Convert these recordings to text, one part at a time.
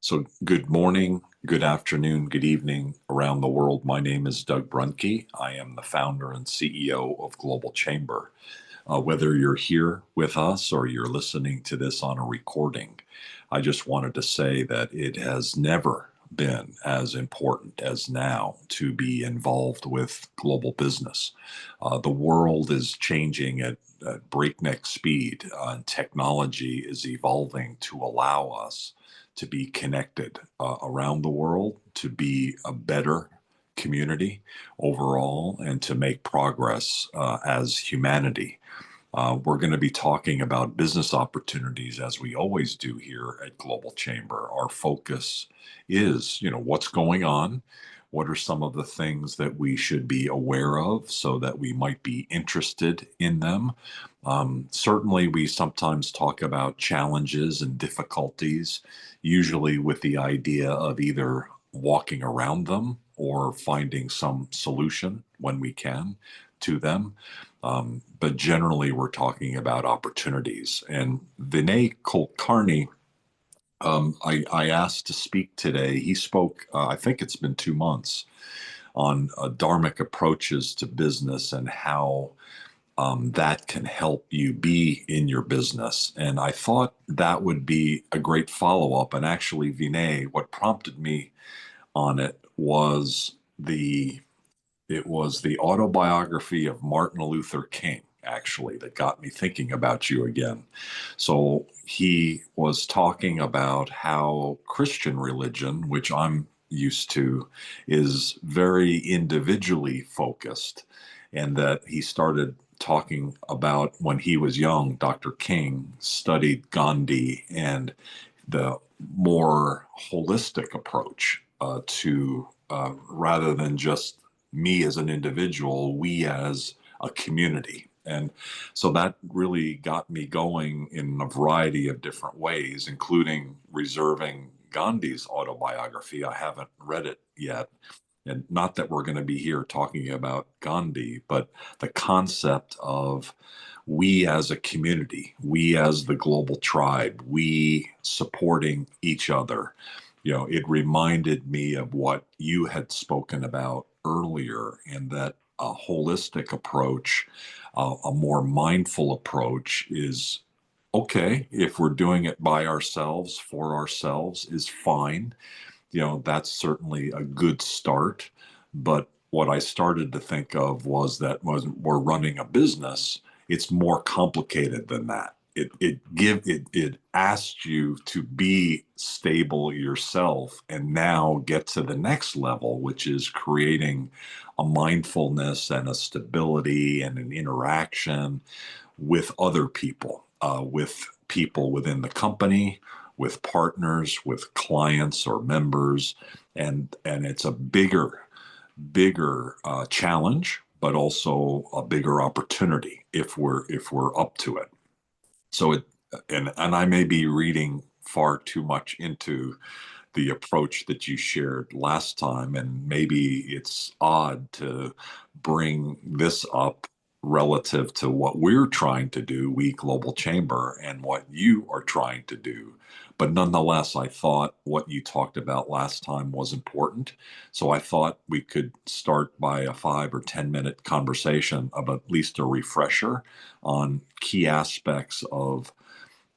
So, good morning, good afternoon, good evening around the world. My name is Doug Brunke. I am the founder and CEO of Global Chamber. Whether you're here with us or you're listening to this on a recording, I just wanted to say that it has never been as important as now to be involved with global business. The world is changing at breakneck speed, and technology is evolving to allow us to be connected around the world, to be a better community overall, and to make progress as humanity. We're going to be talking about business opportunities as we always do here at Global Chamber. Our focus is, what's going on? What are some of the things that we should be aware of so that we might be interested in them? Certainly, we sometimes talk about challenges and difficulties, usually with the idea of either walking around them or finding some solution when we can to them. But generally, we're talking about opportunities. And Vinay Kulkarni, I asked to speak today. He spoke, I think it's been 2 months, on dharmic approaches to business and how that can help you be in your business. And I thought that would be a great follow up. And actually, Vinay, what prompted me on it was the autobiography of Martin Luther King, actually, that got me thinking about you again. So he was talking about how Christian religion, which I'm used to, is very individually focused, and that he started talking about when he was young. Dr. King studied Gandhi and the more holistic approach to rather than just me as an individual, we as a community. And so that really got me going in a variety of different ways, including reserving Gandhi's autobiography. I haven't read it yet. And not that we're going to be here talking about Gandhi, but the concept of we as a community, we as the global tribe, we supporting each other. It reminded me of what you had spoken about earlier, in that a holistic approach, a more mindful approach is okay. If we're doing it by ourselves, for ourselves, is fine. That's certainly a good start. But what I started to think of was that when we're running a business, it's more complicated than that. It asks you to be stable yourself and now get to the next level, which is creating a mindfulness and a stability and an interaction with other people, with people within the company, with partners, with clients or members, and it's a bigger challenge, but also a bigger opportunity if we're up to it. So and I may be reading far too much into the approach that you shared last time, and maybe it's odd to bring this up relative to what we're trying to do, we Global Chamber, and what you are trying to do. But nonetheless, I thought what you talked about last time was important. So I thought we could start by a 5 or 10 minute conversation of at least a refresher on key aspects of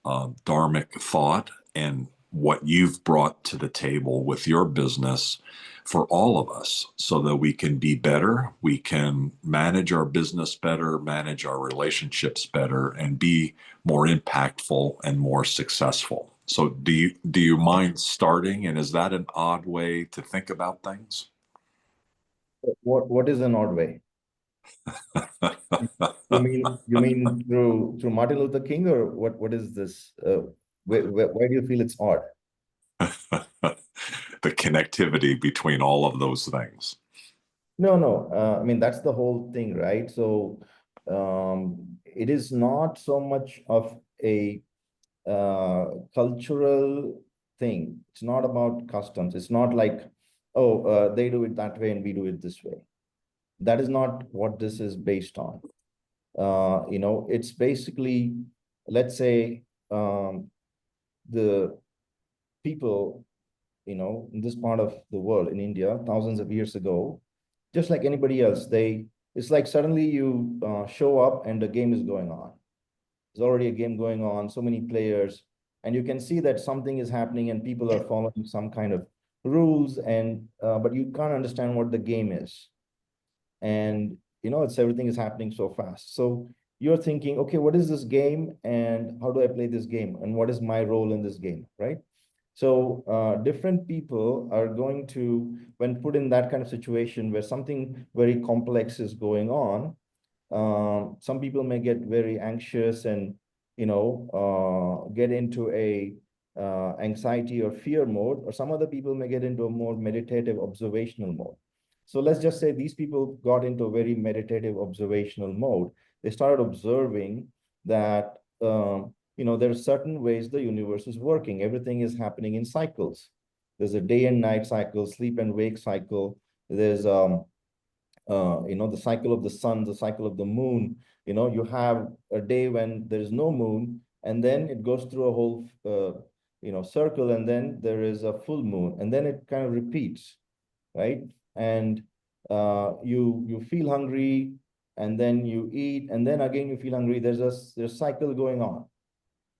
dharmic thought and what you've brought to the table with your business for all of us, so that we can be better, we can manage our business better, manage our relationships better, and be more impactful and more successful. So do you mind starting? And is that an odd way to think about things? What is an odd way? You mean through Martin Luther King, or what is this? Why do you feel it's odd? The connectivity between all of those things. No, no. I mean, that's the whole thing, right? So it is not so much of a cultural thing. It's not about customs. It's not like, oh, they do it that way and we do it this way. That is not what this is based on. It's basically, let's say, the people in this part of the world, in India, thousands of years ago, just like anybody else, it's like suddenly you show up and the game is going on. There's already a game going on, so many players, and you can see that something is happening and people are following some kind of rules, and but you can't understand what the game is. And it's everything is happening so fast. So you're thinking, okay, what is this game and how do I play this game and what is my role in this game, right? So different people are going to, when put in that kind of situation where something very complex is going on, some people may get very anxious and get into a anxiety or fear mode, or some other people may get into a more meditative observational mode. So let's just say these people got into a very meditative observational mode. They started observing that there are certain ways the universe is working. Everything is happening in cycles. There's a day and night cycle, sleep and wake cycle. There's the cycle of the sun, the cycle of the moon. You have a day when there is no moon, and then it goes through a whole circle, and then there is a full moon, and then it kind of repeats, right? And you feel hungry, and then you eat, and then again you feel hungry. There's a cycle going on,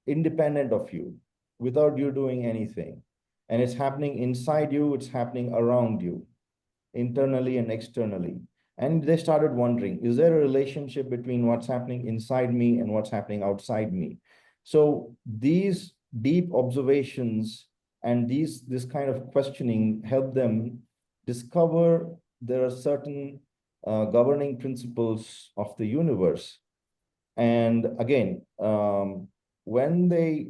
independent of you, without you doing anything. And it's happening inside you, it's happening around you, internally and externally. And they started wondering, is there a relationship between what's happening inside me and what's happening outside me? So these deep observations and this kind of questioning help them discover there are certain governing principles of the universe. And again, when they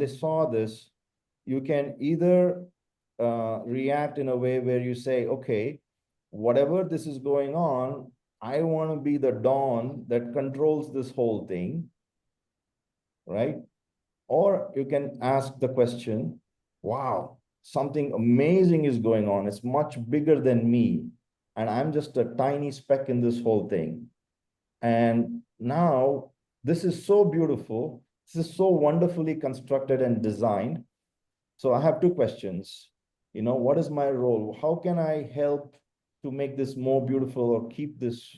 saw this, you can either react in a way where you say, okay, whatever this is going on, I want to be the dawn that controls this whole thing, right? Or you can ask the question, wow, something amazing is going on. It's much bigger than me. And I'm just a tiny speck in this whole thing. And now this is so beautiful. This is so wonderfully constructed and designed. So I have two questions. What is my role? How can I help to make this more beautiful or keep this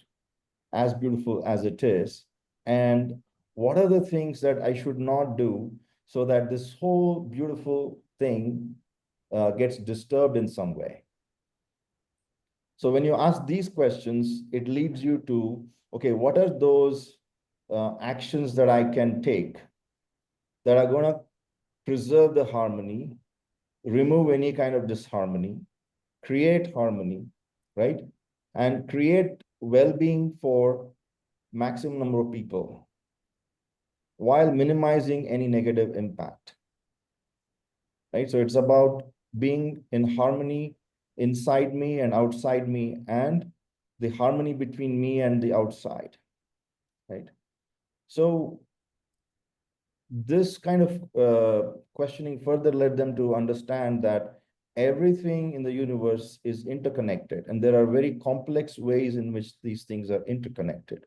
as beautiful as it is? And what are the things that I should not do so that this whole beautiful thing gets disturbed in some way? So when you ask these questions, it leads you to, okay, what are those actions that I can take that are going to preserve the harmony, remove any kind of disharmony, create harmony, right? And create well-being for maximum number of people while minimizing any negative impact, right? So it's about being in harmony inside me and outside me, and the harmony between me and the outside, right? So this kind of questioning further led them to understand that everything in the universe is interconnected, and there are very complex ways in which these things are interconnected.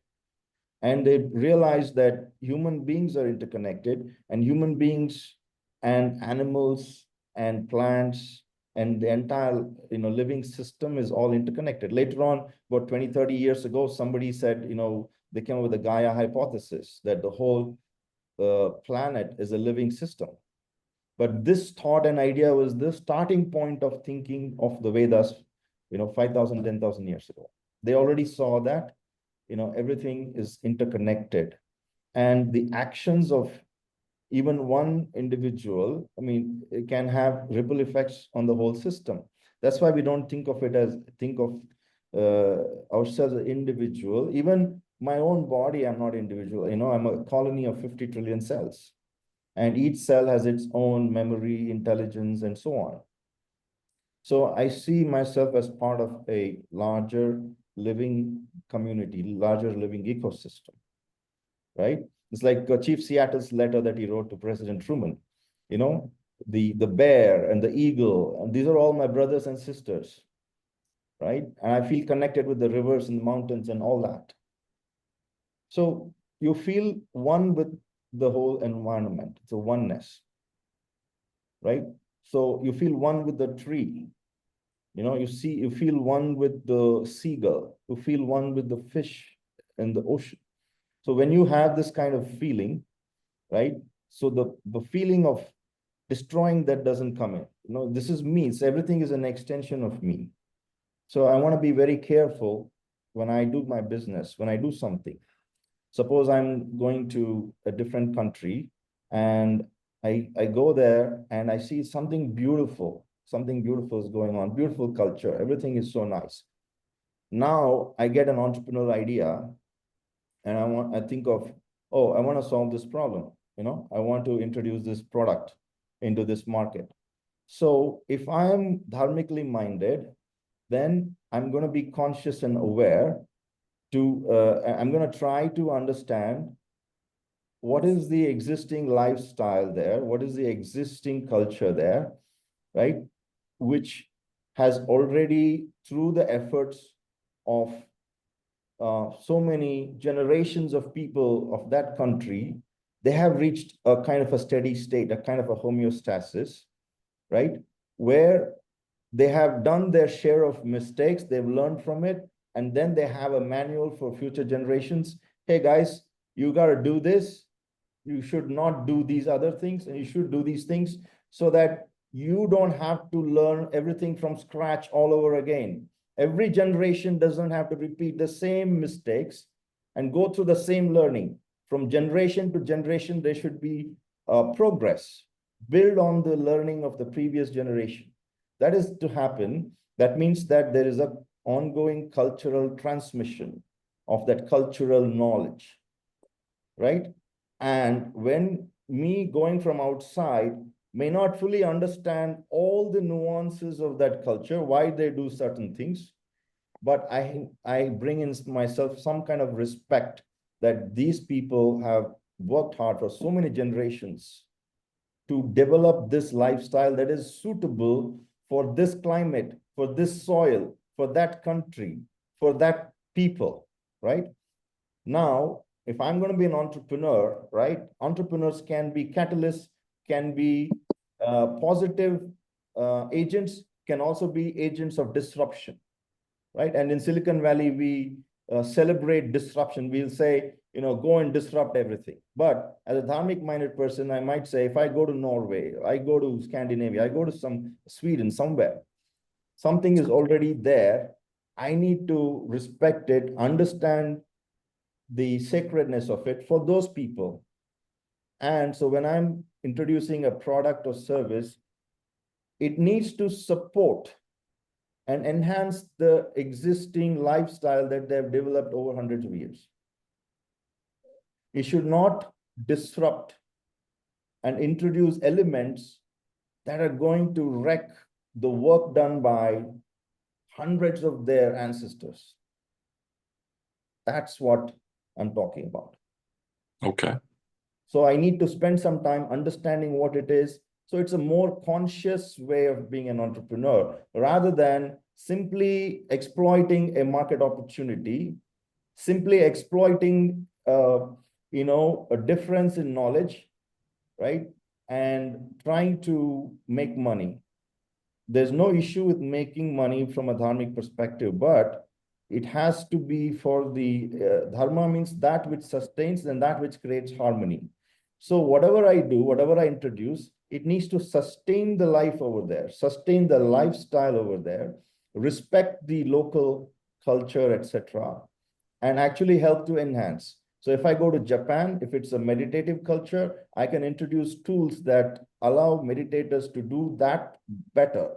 And they realized that human beings are interconnected, and human beings and animals and plants and the entire living system is all interconnected. Later on, about 20, 30 years ago, somebody said, they came up with the Gaia hypothesis that the whole planet is a living system. But this thought and idea was the starting point of thinking of the Vedas, 5,000, 10,000 years ago. They already saw that, everything is interconnected. And the actions of even one individual, it can have ripple effects on the whole system. That's why we don't think of ourselves as individual. Even my own body, I'm not individual. I'm a colony of 50 trillion cells. And each cell has its own memory, intelligence, and so on. So I see myself as part of a larger living community, larger living ecosystem, right? It's like Chief Seattle's letter that he wrote to President Truman. The bear and the eagle, and these are all my brothers and sisters, right? And I feel connected with the rivers and the mountains and all that. So you feel one with the whole environment. It's a oneness, right? So you feel one with the tree. You feel one with the seagull. You feel one with the fish in the ocean. So when you have this kind of feeling, right? So the feeling of destroying that doesn't come in. This is me. It's everything is an extension of me. So I want to be very careful when I do my business, when I do something. Suppose I'm going to a different country and I go there and I see something beautiful is going on, beautiful culture, everything is so nice. Now I get an entrepreneurial idea and I think of, oh, I want to solve this problem. I want to introduce this product into this market. So if I'm dharmically minded, then I'm going to be conscious and aware I'm going to try to understand what is the existing lifestyle there, what is the existing culture there, right? Which has already, through the efforts of so many generations of people of that country, they have reached a kind of a steady state, a kind of a homeostasis, right? Where they have done their share of mistakes, they've learned from it, and then they have a manual for future generations. Hey guys, you got to do this. You should not do these other things, and you should do these things so that you don't have to learn everything from scratch all over again. Every generation doesn't have to repeat the same mistakes and go through the same learning. From generation to generation, there should be progress. Build on the learning of the previous generation. That is to happen. That means that there is an ongoing cultural transmission of that cultural knowledge, right? And when me going from outside may not fully understand all the nuances of that culture, why they do certain things, but I bring in myself some kind of respect that these people have worked hard for so many generations to develop this lifestyle that is suitable for this climate, for this soil, for that country, for that people, right? Now, if I'm going to be an entrepreneur, right? Entrepreneurs can be catalysts, can be positive agents, can also be agents of disruption, right? And in Silicon Valley, we celebrate disruption. We'll say, go and disrupt everything. But as a dharmic minded person, I might say, if I go to Norway, I go to Scandinavia, I go to some Sweden, somewhere, something is already there. I need to respect it, understand the sacredness of it for those people. And so when I'm introducing a product or service, it needs to support and enhance the existing lifestyle that they've developed over hundreds of years. It should not disrupt and introduce elements that are going to wreck the work done by hundreds of their ancestors. That's what I'm talking about. Okay. So I need to spend some time understanding what it is. So it's a more conscious way of being an entrepreneur rather than simply exploiting a market opportunity, simply exploiting, a difference in knowledge, right? And trying to make money. There's no issue with making money from a dharmic perspective, but it has to be for the dharma means that which sustains and that which creates harmony. So whatever I do, whatever I introduce, it needs to sustain the life over there, sustain the lifestyle over there, respect the local culture, etc., and actually help to enhance. So if I go to Japan, if it's a meditative culture, I can introduce tools that allow meditators to do that better.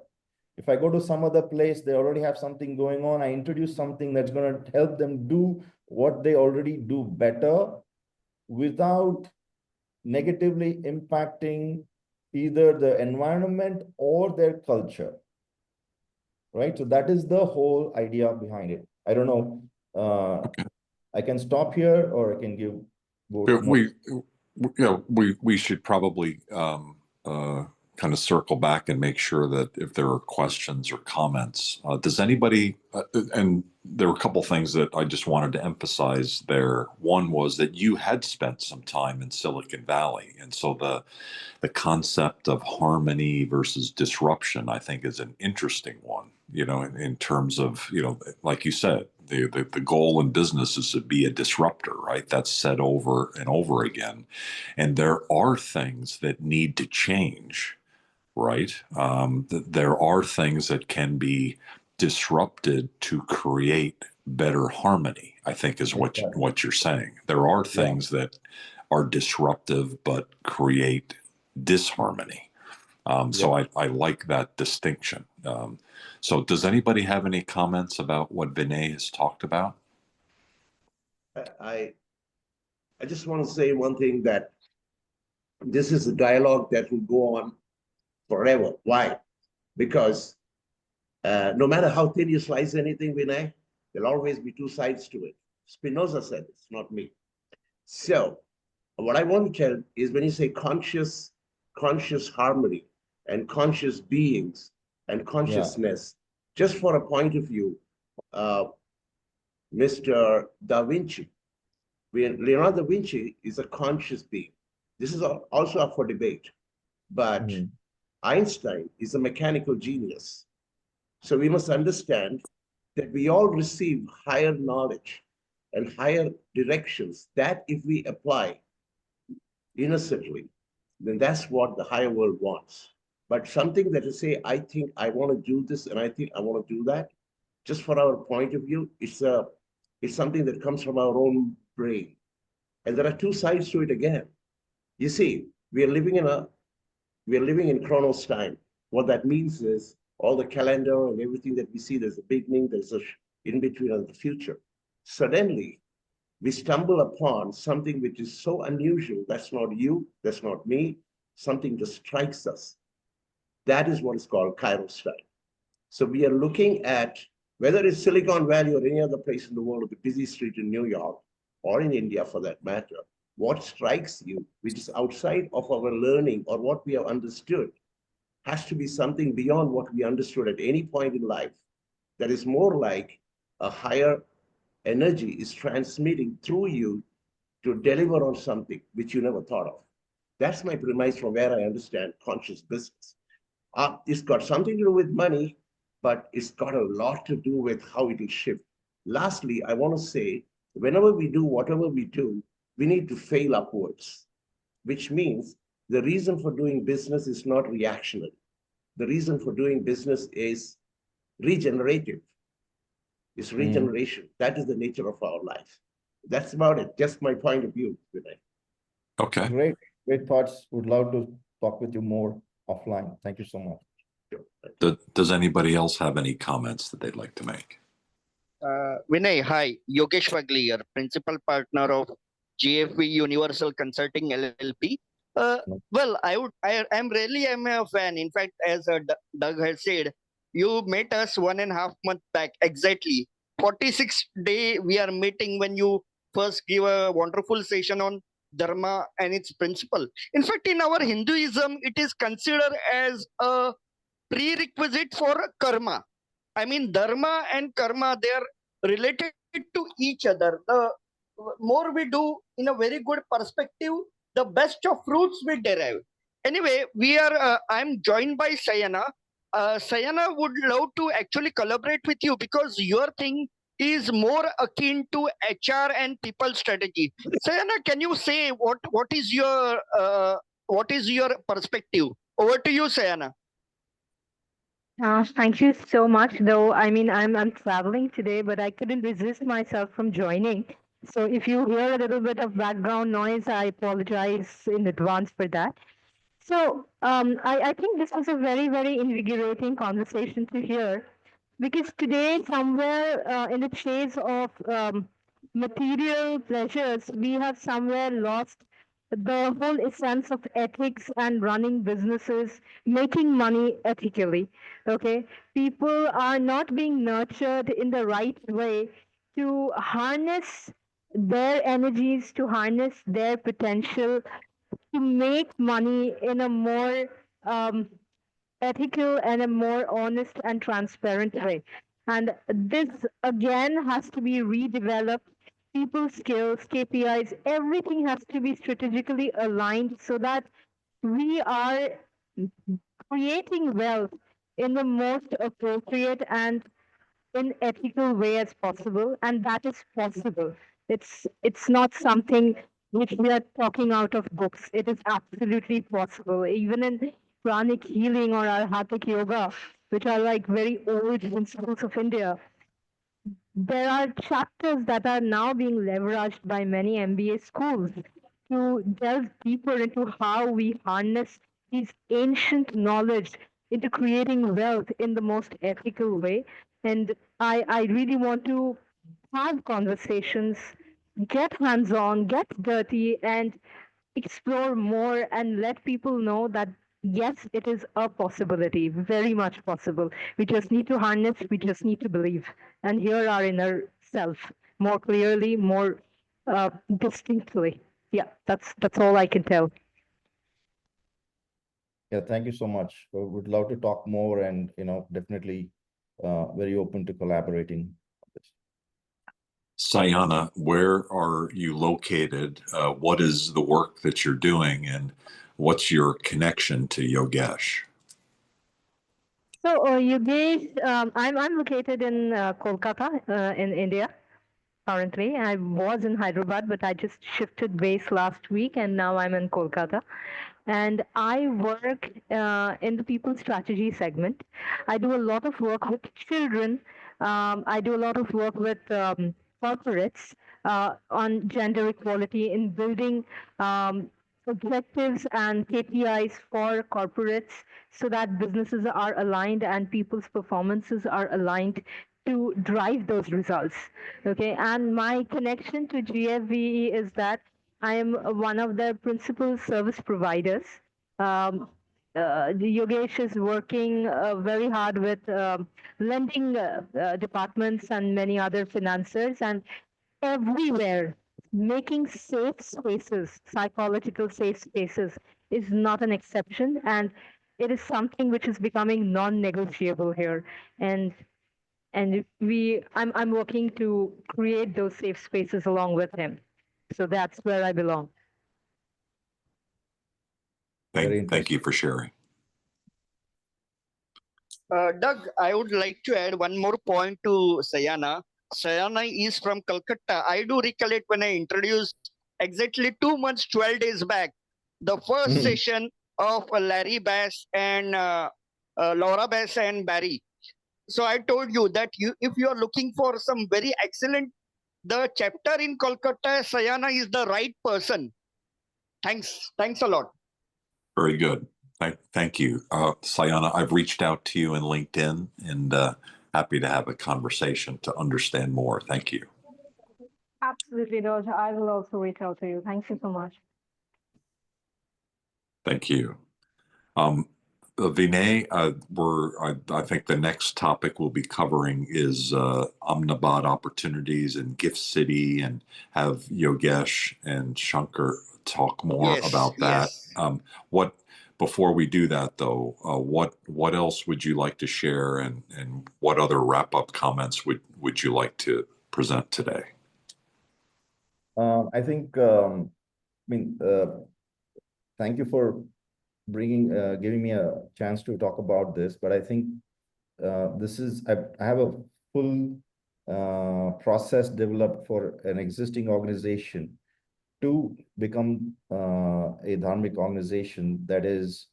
If I go to some other place, they already have something going on, I introduce something that's going to help them do what they already do better without negatively impacting either the environment or their culture, right? So that is the whole idea behind it. I don't know. Okay. I can stop here or I can give more. We should probably kind of circle back and make sure that if there are questions or comments, does anybody, and there were a couple things that I just wanted to emphasize there. One was that you had spent some time in Silicon Valley. And so the concept of harmony versus disruption, I think, is an interesting one, in terms of, like you said, the goal in business is to be a disruptor, right? That's said over and over again. And there are things that need to change, right? There are things that can be disrupted to create better harmony, I think is what you're saying. There are things that are disruptive but create disharmony. So I like that distinction. So does anybody have any comments about what Vinay has talked about? I just want to say one thing, that this is a dialogue that will go on forever. Why? Because no matter how thin you slice anything, Vinay, there'll always be two sides to it. Spinoza said this, not me. So what I want to tell is, when you say conscious harmony and conscious beings and consciousness, just for a point of view, Mr. Da Vinci, Leonardo da Vinci is a conscious being. This is also up for debate. But Einstein is a mechanical genius. So we must understand that we all receive higher knowledge and higher directions that, if we apply innocently, then that's what the higher world wants. But something that is say, I think I want to do this and I think I want to do that, just for our point of view, it's something that comes from our own brain. And there are two sides to it again. You see, we are living in Chronos time. What that means is, all the calendar and everything that we see, there's a beginning, there's a in between, and the future. Suddenly, we stumble upon something which is so unusual. That's not you, that's not me. Something just strikes us. That is what is called Kairos time. So we are looking at, whether it's Silicon Valley or any other place in the world, or the busy street in New York, or in India for that matter, what strikes you, which is outside of our learning or what we have understood, has to be something beyond what we understood at any point in life. That is more like a higher energy is transmitting through you to deliver on something which you never thought of. That's my premise from where I understand conscious business. It's got something to do with money, but it's got a lot to do with how it will shift. Lastly, I want to say, whenever we do whatever we do, we need to fail upwards, which means the reason for doing business is not reactionary. The reason for doing business is regenerative. It's regeneration. That is the nature of our life. That's about it. Just my point of view, Vinay. Okay. Great thoughts. Would love to talk with you more offline. Thank you so much. Sure. Does anybody else have any comments that they'd like to make? Vinay, hi. Yogesh Wagli here, principal partner of GFV Universal Consulting LLP. Well, I'm a fan. In fact, as Doug has said, you met us 1.5 months back, exactly. 46th day we are meeting, when you first give a wonderful session on Dharma and its principle. In fact, in our Hinduism, it is considered as a prerequisite for karma. I mean, dharma and karma, they are related to each other. The more we do in a very good perspective, the best of fruits we derive. Anyway, I'm joined by Sayana. Sayana would love to actually collaborate with you, because your thing is more akin to HR and people strategy. Sayana, can you say what is your perspective? Over to you, Sayana. Thank you so much. Though I mean, I'm traveling today, but I couldn't resist myself from joining. So if you hear a little bit of background noise, I apologize in advance for that. So I think this was a very, very invigorating conversation to hear, because today, somewhere in the chase of material pleasures, we have somewhere lost the whole essence of ethics and running businesses, making money ethically. Okay, people are not being nurtured in the right way to harness their energies, to harness their potential, to make money in a more ethical and a more honest and transparent way. And this again has to be redeveloped. People skills, KPIs, everything has to be strategically aligned so that we are creating wealth in the most appropriate and in ethical way as possible, and that is possible. It's not something which we are talking out of books. It is absolutely possible, even in pranic healing or arhatic yoga, which are like very old principles of India. There are chapters that are now being leveraged by many MBA schools to delve deeper into how we harness these ancient knowledge into creating wealth in the most ethical way. And I really want to have conversations, get hands on, get dirty, and explore more and let people know that yes, it is a possibility, very much possible. We just need to harness, we just need to believe, and hear our inner self more clearly, more distinctly. Yeah, that's all I can tell. Yeah, thank you so much. Would love to talk more and, definitely very open to collaborating on this. Sayana, where are you located? What is the work that you're doing, and what's your connection to Yogesh? So, Yogesh, I'm located in Kolkata, in India. Currently, I was in Hyderabad, but I just shifted base last week, and now I'm in Kolkata. And I work in the people strategy segment. I do a lot of work with children. I do a lot of work with corporates on gender equality in building objectives and KPIs for corporates so that businesses are aligned and people's performances are aligned to drive those results. Okay, and my connection to GFVE is that I am one of the principal service providers. Yogesh is working very hard with lending departments and many other financiers, and everywhere making safe spaces, psychological safe spaces, is not an exception, and it is something which is becoming non-negotiable here. And I'm working to create those safe spaces along with him. So that's where I belong. Thank you for sharing. Doug, I would like to add one more point to Sayana. Sayana is from Calcutta. I do recollect when I introduced exactly 2 months, 12 days back, the first session of Larry Bass and Laura Bass and Barry. So I told you that if you are looking for some very excellent, the chapter in Kolkata, Sayana is the right person. Thanks a lot. Very good. Thank you. Sayana, I've reached out to you in LinkedIn and happy to have a conversation to understand more. Thank you. Absolutely, Dodge. I will also reach out to you. Thank you so much. Thank you. Vinay, I think the next topic we'll be covering is Omnibot opportunities in Gift City, and have Yogesh and Shanker talk more about that. Yes. Before we do that, though, what else would you like to share, and what other wrap-up comments would you like to present today? I think, thank you for giving me a chance to talk about this, but I think I have a full process developed for an existing organization to become a dharmic organization that is,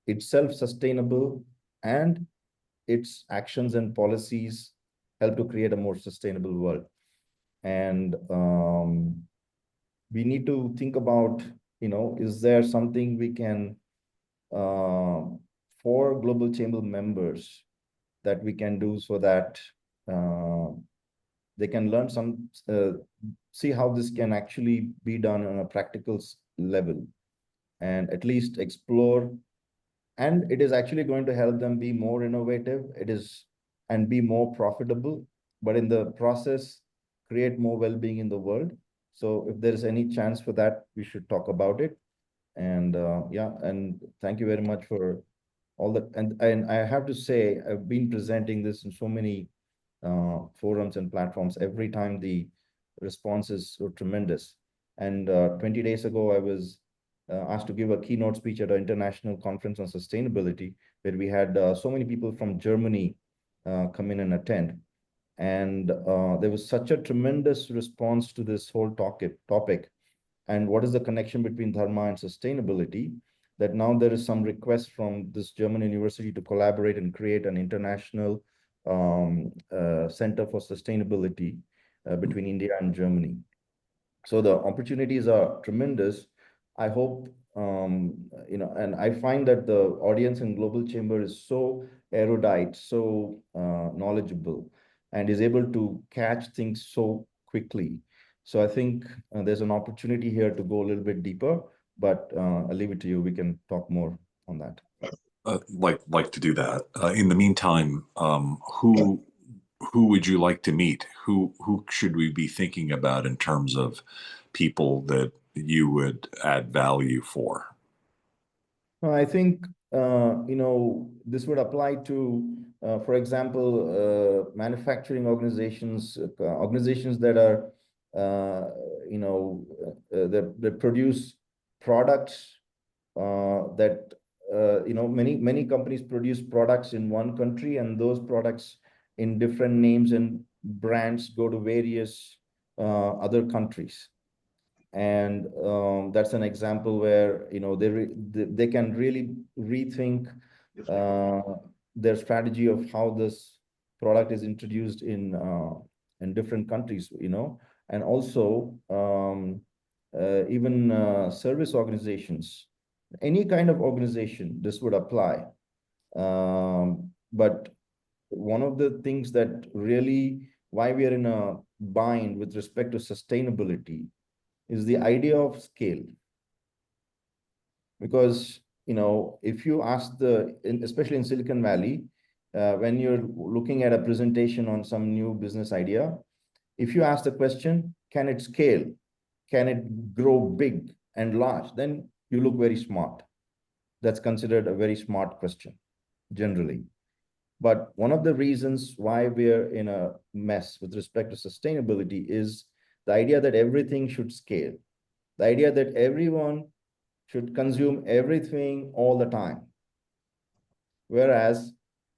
it's self-sustainable, and its actions and policies help to create a more sustainable world. And we need to think about, is there something we can, for global chamber members, that we can do so that they can learn see how this can actually be done on a practical level, and at least explore. And it is actually going to help them be more innovative, and be more profitable, but in the process, create more well-being in the world. So if there is any chance for that, we should talk about it. And yeah, and thank you very much for all that. And I have to say, I've been presenting this in so many forums and platforms. Every time the response is so tremendous. And 20 days ago, I was asked to give a keynote speech at an international conference on sustainability, where we had so many people from Germany come in and attend. And there was such a tremendous response to this whole topic and what is the connection between dharma and sustainability, that now there is some request from this German university to collaborate and create an international center for sustainability between India and Germany. So the opportunities are tremendous. I hope, and I find that the audience in Global Chamber is so erudite, so knowledgeable, and is able to catch things so quickly. So I think there's an opportunity here to go a little bit deeper, but I'll leave it to you. We can talk more on that. Like to do that. In the meantime, who would you like to meet? Who should we be thinking about in terms of people that you would add value for? I think this would apply to, for example, manufacturing organizations, organizations that are that produce products that many companies produce products in one country, and those products in different names and brands go to various other countries. And that's an example where they can really rethink their strategy of how this product is introduced in different countries, and also even service organizations, any kind of organization this would apply. But one of the things that really why we are in a bind with respect to sustainability is the idea of scale. Because, if you ask especially in Silicon Valley, when you're looking at a presentation on some new business idea, if you ask the question, can it scale? Can it grow big and large? Then you look very smart. That's considered a very smart question, generally. But one of the reasons why we're in a mess with respect to sustainability is the idea that everything should scale. The idea that everyone should consume everything all the time. Whereas,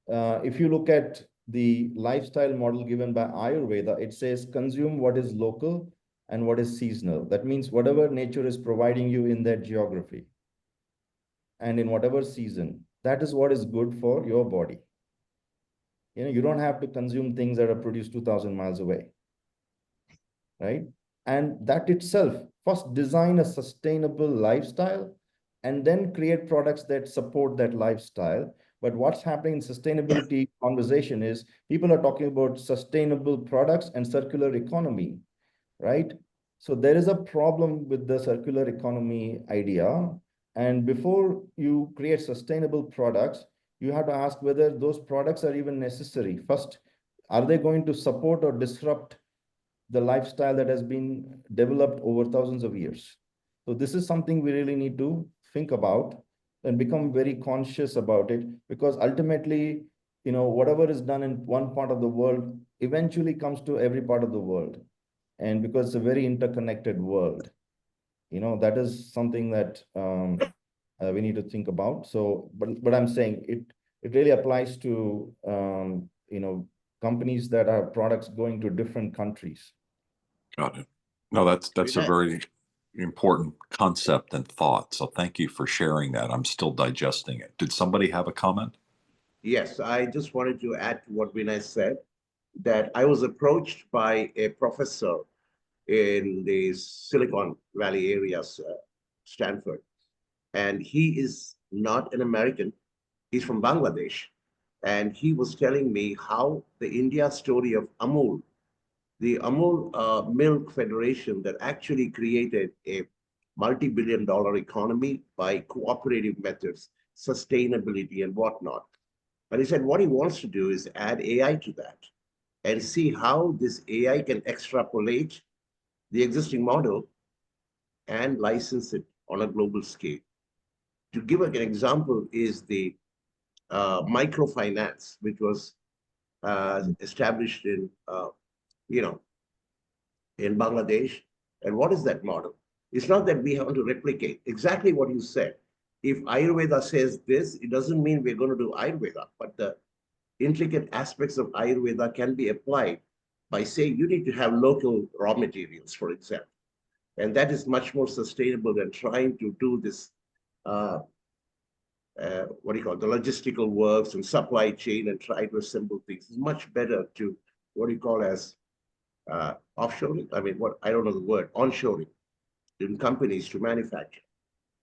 if you look at the lifestyle model given by Ayurveda, it says consume what is local and what is seasonal. That means whatever nature is providing you in that geography and in whatever season, that is what is good for your body. You don't have to consume things that are produced 2,000 miles away, right? And that itself, first design a sustainable lifestyle and then create products that support that lifestyle. But what's happening in sustainability conversation is people are talking about sustainable products and circular economy, right? So there is a problem with the circular economy idea. And before you create sustainable products, you have to ask whether those products are even necessary. First, are they going to support or disrupt the lifestyle that has been developed over thousands of years? So this is something we really need to think about and become very conscious about it, because ultimately, whatever is done in one part of the world eventually comes to every part of the world. And because it's a very interconnected world, that is something that we need to think about. So, but I'm saying it really applies to, companies that have products going to different countries. Got it. No, that's a very important concept and thought. So thank you for sharing that. I'm still digesting it. Did somebody have a comment? Yes, I just wanted to add to what Vinay said, that I was approached by a professor in the Silicon Valley areas, Stanford, and he is not an American. He's from Bangladesh. And he was telling me how the India story of Amul, the Amul Milk Federation that actually created a multi-billion-dollar economy by cooperative methods, sustainability and whatnot. But he said what he wants to do is add AI to that and see how this AI can extrapolate the existing model and license it on a global scale. To give an example is the microfinance, which was established in, you know, in Bangladesh. And what is that model? It's not that we have to replicate exactly what you said. If Ayurveda says this, it doesn't mean we're going to do Ayurveda, but the intricate aspects of Ayurveda can be applied by saying you need to have local raw materials, for example. And that is much more sustainable than trying to do this, what do you call it, the logistical works and supply chain and try to assemble things. It's much better to, what do you call as offshoring? I mean, what, I don't know the word, onshoring in companies to manufacture,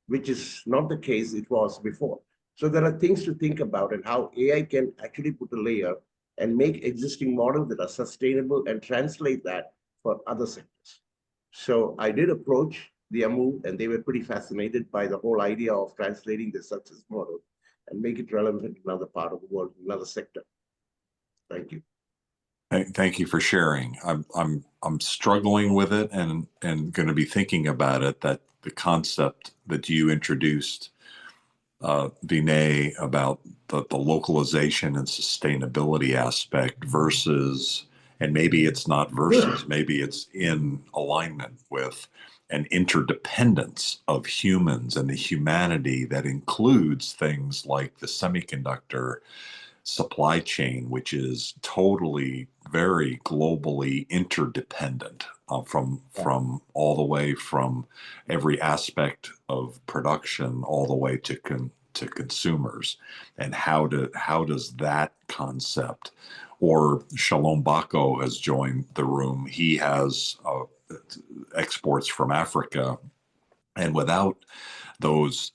which is not the case it was before. So there are things to think about and how AI can actually put a layer and make existing models that are sustainable and translate that for other sectors. So I did approach the AMU and they were pretty fascinated by the whole idea of translating the success model and make it relevant in another part of the world, another sector. Thank you. Thank you for sharing. I'm struggling with it and going to be thinking about it. That the concept that you introduced, Vinay, about the localization and sustainability aspect versus, and maybe it's not versus, maybe it's in alignment with an interdependence of humans and the humanity that includes things like the semiconductor supply chain, which is totally very globally interdependent from all the way from every aspect of production all the way to consumers. And how does that concept, or Shalom Bako has joined the room. He has exports from Africa, and without those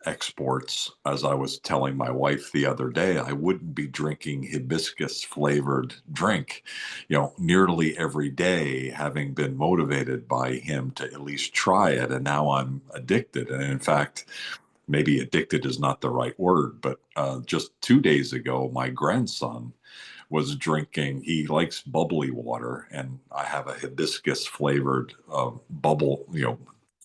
exports, as I was telling my wife the other day, I wouldn't be drinking hibiscus flavored drink, nearly every day, having been motivated by him to at least try it. And now I'm addicted. And in fact, maybe addicted is not the right word, but just 2 days ago, my grandson was drinking, he likes bubbly water, and I have a hibiscus flavored bubble,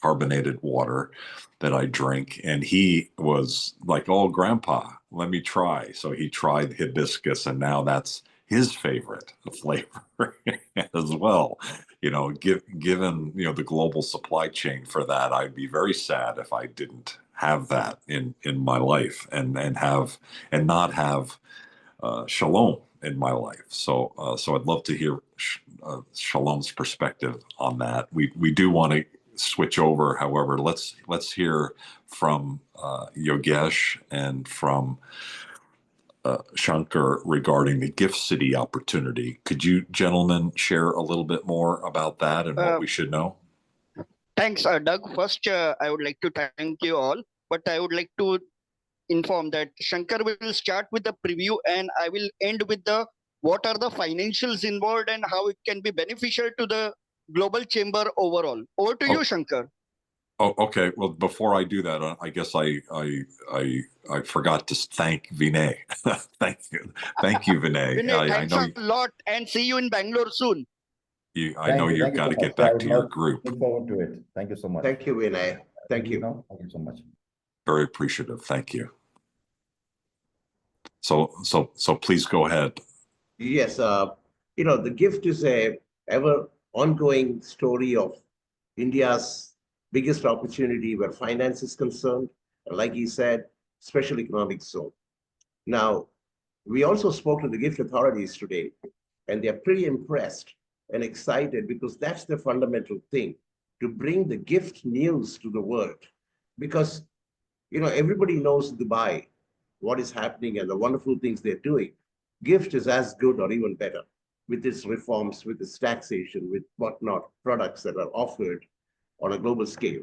carbonated water that I drink. And he was like, "Oh, Grandpa, let me try." So he tried hibiscus, and now that's his favorite flavor as well. Given the global supply chain for that, I'd be very sad if I didn't have that in my life and not have Shalom in my life. So I'd love to hear Shalom's perspective on that. We do want to switch over. However, let's hear from Yogesh and from Shanker regarding the Gift City opportunity. Could you gentlemen share a little bit more about that and what we should know? Thanks, Doug. First, I would like to thank you all, but I would like to inform that Shankar will start with the preview and I will end with what are the financials involved and how it can be beneficial to the global chamber overall. Over to you, Shankar. Oh, okay. Well, before I do that, I guess I forgot to thank Vinay. Thank you, Vinay. Vinay, thanks a lot, and see you in Bangalore soon. I know you've got to get back to your group. Look forward to it. Thank you so much. Thank you, Vinay. Thank you. Thank you so much. Very appreciative. Thank you. So please go ahead. Yes, the gift is a ever ongoing story of India's biggest opportunity where finance is concerned, and like he said, special economic zone. Now, we also spoke to the gift authorities today, and they're pretty impressed and excited because that's the fundamental thing, to bring the gift news to the world. Because, everybody knows Dubai, what is happening and the wonderful things they're doing. Gift is as good or even better with its reforms, with its taxation, with whatnot products that are offered on a global scale.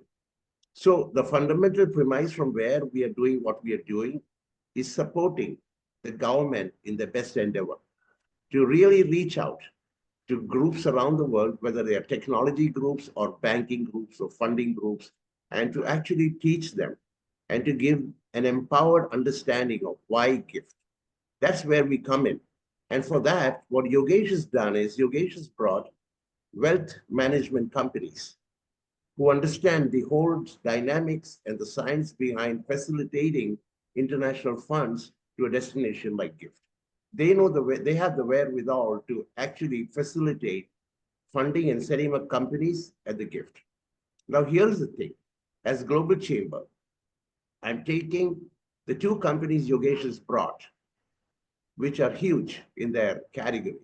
So the fundamental premise from where we are doing what we are doing is supporting the government in their best endeavor to really reach out to groups around the world, whether they are technology groups or banking groups or funding groups, and to actually teach them and to give an empowered understanding of why gift. That's where we come in. And for that, what Yogesh has done is Yogesh has brought wealth management companies who understand the whole dynamics and the science behind facilitating international funds to a destination like GIFT. They know the way, they have the wherewithal to actually facilitate funding and setting up companies at the GIFT. Now, here's the thing. As Global Chamber, I'm taking the two companies Yogesh has brought, which are huge in their category,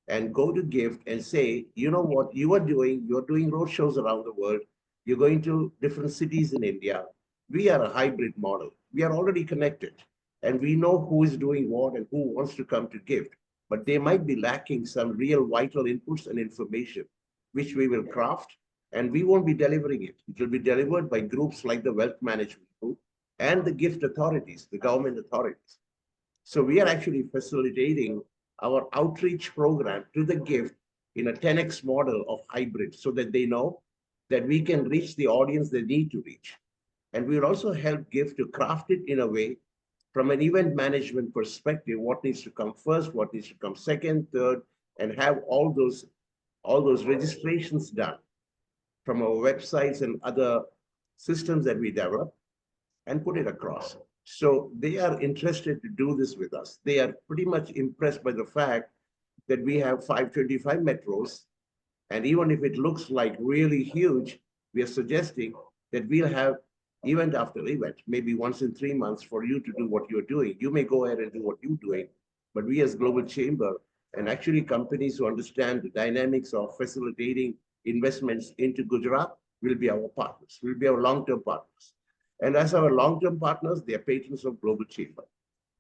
and go to GIFT and say, you know what you are doing? You're doing road shows around the world. You're going to different cities in India. We are a hybrid model. We are already connected, and we know who is doing what and who wants to come to GIFT. But they might be lacking some real vital inputs and information, which we will craft, and we won't be delivering it. It will be delivered by groups like the Wealth Management Group and the GIFT authorities, the government authorities. So we are actually facilitating our outreach program to the GIFT in a 10x model of hybrid so that they know that we can reach the audience they need to reach. And we will also help GIFT to craft it in a way from an event management perspective, what needs to come first, what needs to come second, third, and have all those registrations done from our websites and other systems that we develop and put it across. So they are interested to do this with us. They are pretty much impressed by the fact that we have 525 metros. And even if it looks like really huge, we are suggesting that we'll have event after event, maybe once in 3 months for you to do what you're doing. You may go ahead and do what you're doing, but we as Global Chamber and actually companies who understand the dynamics of facilitating investments into Gujarat will be our partners, will be our long-term partners. And as our long-term partners, they are patrons of Global Chamber.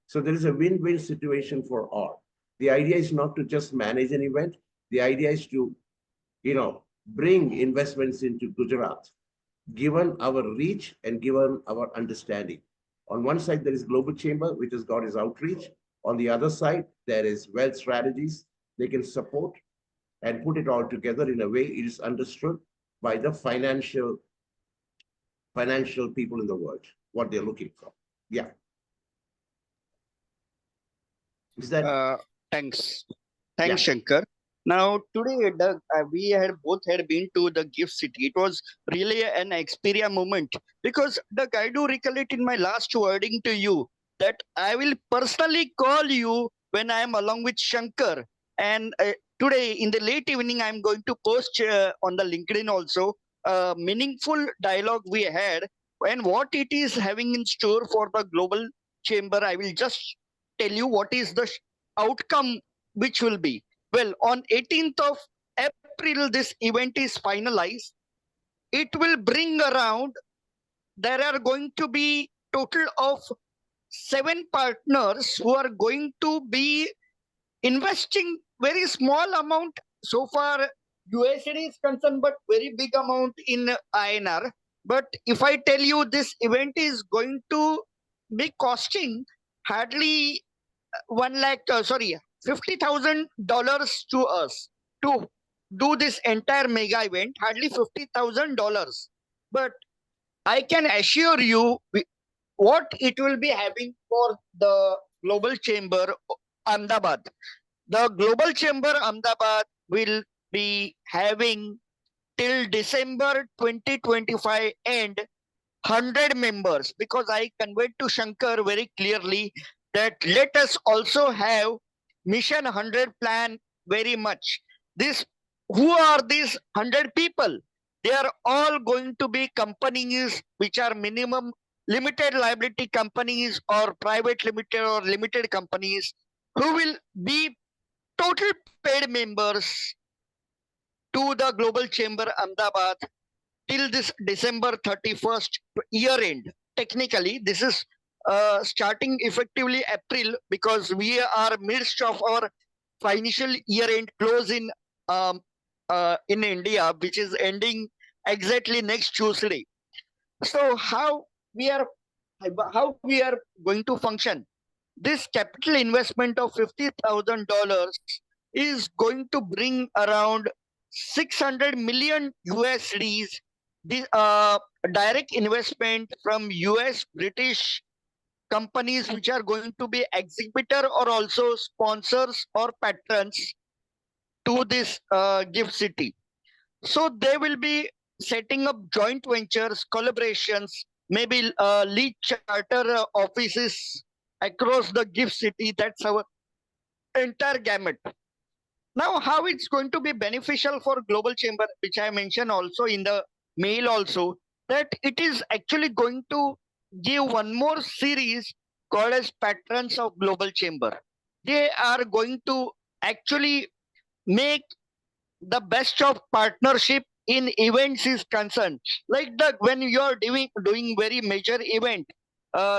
So there is a win-win situation for all. The idea is not to just manage an event. The idea is to, bring investments into Gujarat, given our reach and given our understanding. On one side, there is Global Chamber, which has got its outreach. On the other side, there is wealth strategies. They can support and put it all together in a way it is understood by the financial people in the world, what they're looking for. Yeah. Is that? Thanks, Yeah. Shankar. Now today, Doug, we both had been to the gift city. It was really an Xperia moment because, Doug, I do recollect in my last wording to you that I will personally call you when I am along with Shankar. And today in the late evening, I'm going to post on the LinkedIn also a meaningful dialogue we had and what it is having in store for the global chamber. I will just tell you what is the outcome which will be. Well, on 18th of April, this event is finalized. It will bring around, there are going to be total of 7 partners who are going to be investing very small amount. So far, USD is concerned, but very big amount in INR. But if I tell you this event is going to be costing hardly $50,000 to us to do this entire mega event, hardly $50,000. But I can assure you what it will be having for the Global Chamber Ahmedabad. The Global Chamber Ahmedabad will be having till December 2025 end 100 members, because I conveyed to Shankar very clearly that let us also have Mission 100 plan very much. Who are these 100 people? They are all going to be companies which are minimum limited liability companies or private limited or limited companies who will be total paid members to the Global Chamber Ahmedabad till this December 31st year end. Technically, this is starting effectively April because we are midst of our financial year end close in India, which is ending exactly next Tuesday. So how we are going to function? This capital investment of $50,000 is going to bring around 600 million USDs, direct investment from US, British companies which are going to be exhibitor or also sponsors or patrons to this gift city. So they will be setting up joint ventures, collaborations, maybe lead charter offices across the gift city. That's our entire gamut. Now, how it's going to be beneficial for Global Chamber, which I mentioned also in the mail also, that it is actually going to give one more series called as Patrons of Global Chamber. They are going to actually make the best of partnership in events is concerned. Like the when you are doing very major event,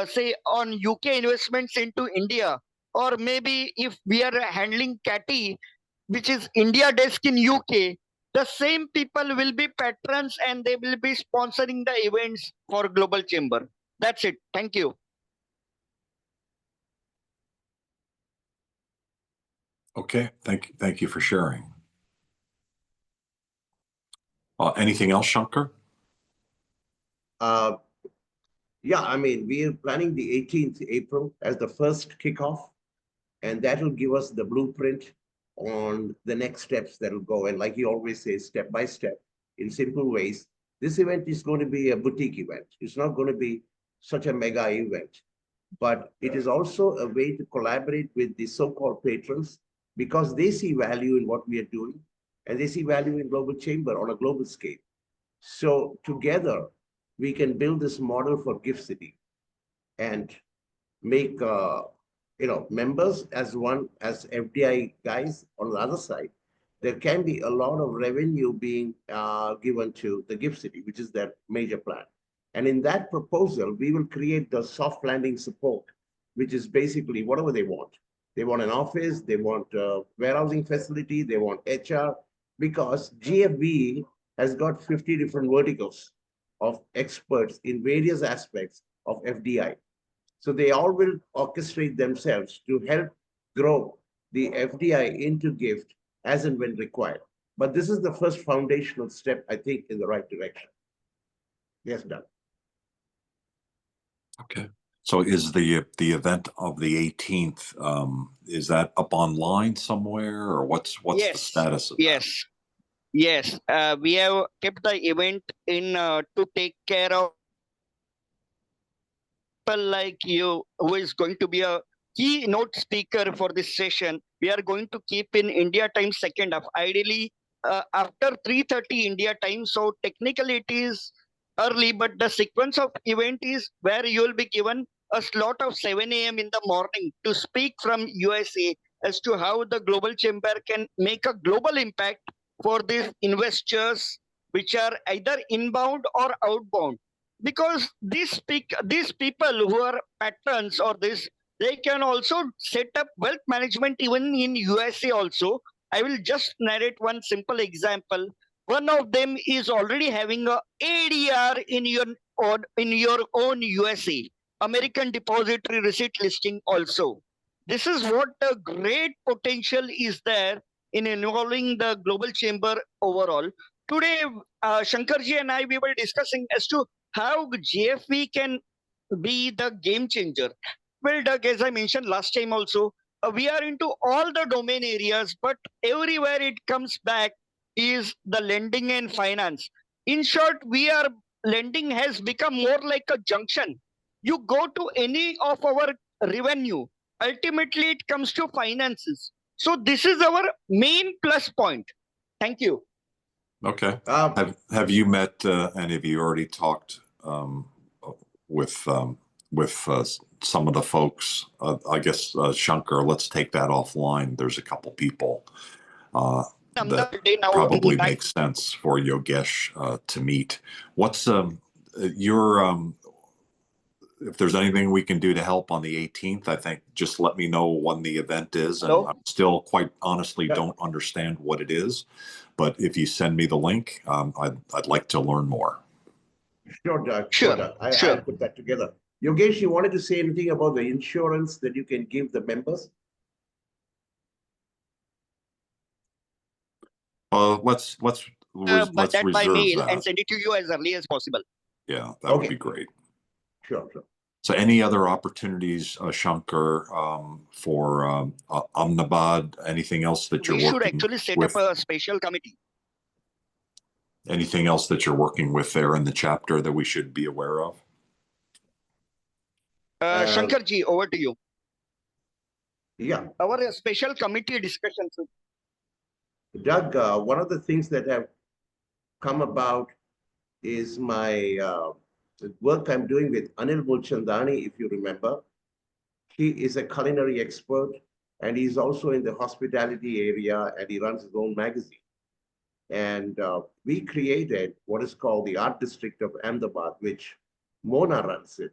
say on UK investments into India, or maybe if we are handling CATI, which is India desk in UK, the same people will be patrons and they will be sponsoring the events for Global Chamber. That's it. Thank you. Okay, thank you for sharing. Anything else, Shanker? Yeah, I mean, we are planning the 18th April as the first kickoff, and that will give us the blueprint on the next steps that will go. And like you always say, step by step, in simple ways. This event is going to be a boutique event. It's not going to be such a mega event, but it is also a way to collaborate with the so-called patrons because they see value in what we are doing and they see value in Global Chamber on a global scale. So together, we can build this model for Gift City and make members as FDI guys on the other side. There can be a lot of revenue being given to the Gift City, which is their major plan. And in that proposal, we will create the soft landing support, which is basically whatever they want. They want an office, they want a warehousing facility, they want HR, because GFB has got 50 different verticals of experts in various aspects of FDI. So they all will orchestrate themselves to help grow the FDI into GIFT as and when required. But this is the first foundational step, I think, in the right direction. Yes, Doug. Okay. So is the event of the 18th, is that up online somewhere, or what's Yes. the status of yes. that? Yes, we have kept the event in to take care of people like you, who is going to be a keynote speaker for this session. We are going to keep in India time second half, ideally after 3:30 India time. So technically it is early, but the sequence of event is where you will be given a slot of 7 a.m. in the morning to speak from USA as to how the Global Chamber can make a global impact for these investors, which are either inbound or outbound. Because these people who are patrons or this, they can also set up wealth management even in USA also. I will just narrate one simple example. One of them is already having a ADR in your own USA, American Depository Receipt Listing also. This is what the great potential is there in involving the Global Chamber overall. Today, Shankarji and I, we were discussing as to how GFV can be the game changer. Well, Doug, as I mentioned last time also, we are into all the domain areas, but everywhere it comes back is the lending and finance. In short, lending has become more like a junction. You go to any of our revenue, ultimately it comes to finances. So this is our main plus point. Thank you. Okay. Have you met and have you already talked with some of the folks? I guess Shanker, let's take that offline. There's a couple people that probably makes sense for Yogesh to meet. What's your if there's anything we can do to help on the 18th, I think just let me know when the event is. And I still quite honestly don't understand what it is. But if you send me the link, I'd like to learn more. Sure, Doug. Sure, Doug. I'll put that together. Yogesh, you wanted to say anything about the insurance that you can give the members? Let's reserve by mail that and send it to you as early as possible. Yeah, that would be great. Sure. So any other opportunities, Shanker, for Ahmedabad, anything else that you're working with? We should actually set up a special committee. Anything else that you're working with there in the chapter that we should be aware of? Shankar ji, over to you. Yeah, Our special committee discussions. Doug, one of the things that have come about is my work I'm doing with Anil Mulchandani, if you remember. He is a culinary expert, and he's also in the hospitality area, and he runs his own magazine. And we created what is called the Art District of Ahmedabad, which Mona runs it.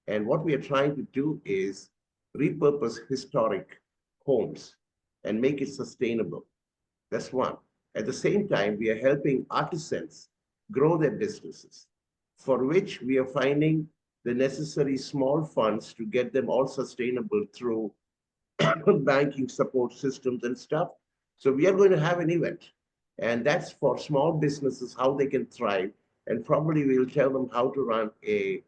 And what we are trying to do is repurpose historic homes and make it sustainable. That's one. At the same time, we are helping artisans grow their businesses, for which we are finding the necessary small funds to get them all sustainable through banking support systems and stuff. So we are going to have an event, and that's for small businesses, how they can thrive. And probably we'll tell them how to run a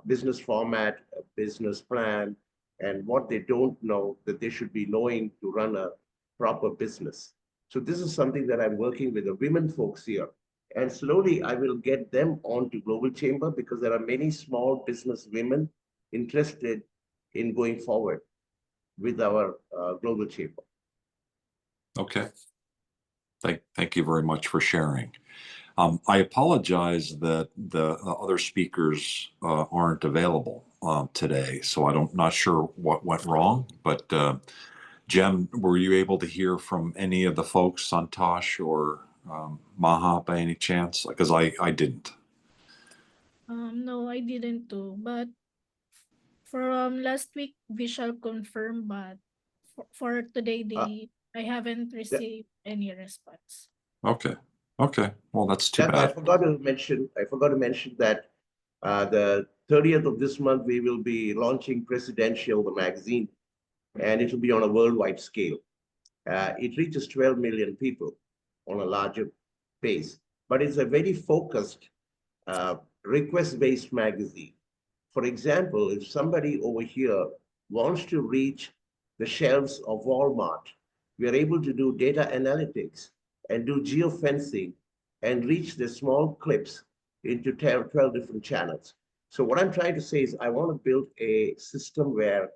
business format, a business plan, and what they don't know that they should be knowing to run a proper business. So this is something that I'm working with the women folks here. And slowly I will get them onto Global Chamber, because there are many small business women interested in going forward with our Global Chamber. Okay. Thank you very much for sharing. I apologize that the other speakers aren't available today, so not sure what went wrong, but Jem, were you able to hear from any of the folks, Santosh or Maha, by any chance? Because I didn't. No, I didn't too. But from last week, we shall confirm. But for today, I haven't received any response. Okay. Okay. Well, that's too That, bad. I forgot to mention that the 30th of this month, we will be launching Presidential, the magazine, and it will be on a worldwide scale. It reaches 12 million people on a larger base, but it's a very focused, request-based magazine. For example, if somebody over here wants to reach the shelves of Walmart, we are able to do data analytics and do geofencing and reach the small clips into 12 different channels. So what I'm trying to say is I want to build a system where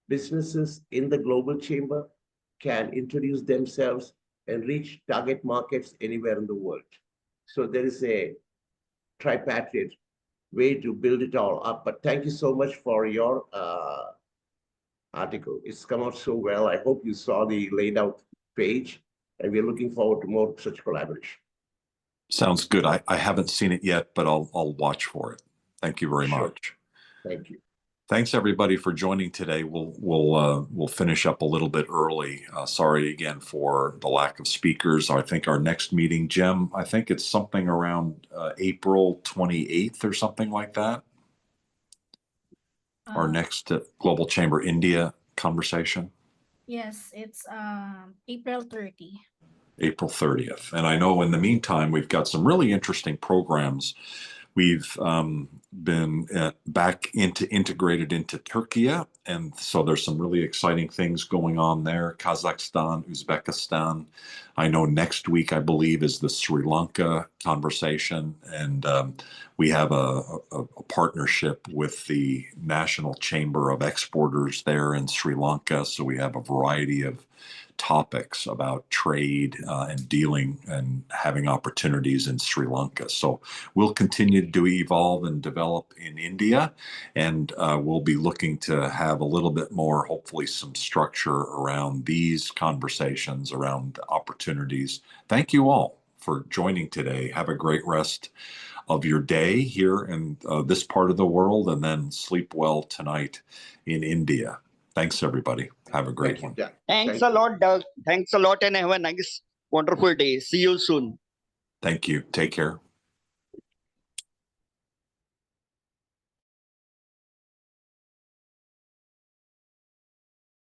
businesses in the Global Chamber can introduce themselves and reach target markets anywhere in the world. So there is a tripartite way to build it all up. But thank you so much for your article. It's come out so well. I hope you saw the laid out page, and we're looking forward to more such collaboration. Sounds good. I haven't seen it yet, but I'll watch for it. Thank you very much. Thank you. Thanks everybody for joining today. We'll finish up a little bit early. Sorry again for the lack of speakers. I think our next meeting, Jem, I think it's something around April 28th or something like that. Our next Global Chamber India conversation. Yes, it's April 30. April 30th. And I know in the meantime, we've got some really interesting programs. We've been integrated into Turkey, and so there's some really exciting things going on there. Kazakhstan, Uzbekistan. I know next week, I believe, is the Sri Lanka conversation, and we have a partnership with the National Chamber of Exporters there in Sri Lanka. So we have a variety of topics about trade and dealing and having opportunities in Sri Lanka. So we'll continue to evolve and develop in India, and we'll be looking to have a little bit more, hopefully some structure around these conversations, around opportunities. Thank you all for joining today. Have a great rest of your day here in this part of the world, and then sleep well tonight in India. Thanks, everybody. Have a great one. Thanks a lot, Doug. Thanks a lot, and have a nice, wonderful day. See you soon. Thank you. Take care.